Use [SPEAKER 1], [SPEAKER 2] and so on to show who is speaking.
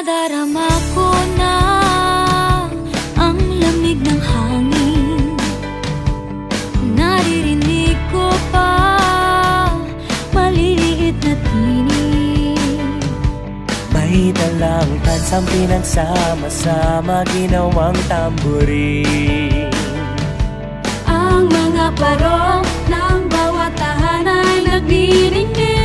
[SPEAKER 1] Nadarama ko na ang lamig ng hangin. Naririnig ko pa maliliit na tinig.
[SPEAKER 2] May dalang tansang pinagsama-sama, ginawang tambourine.
[SPEAKER 1] Ang mga parong ng bawat tahanay nagdiringnig.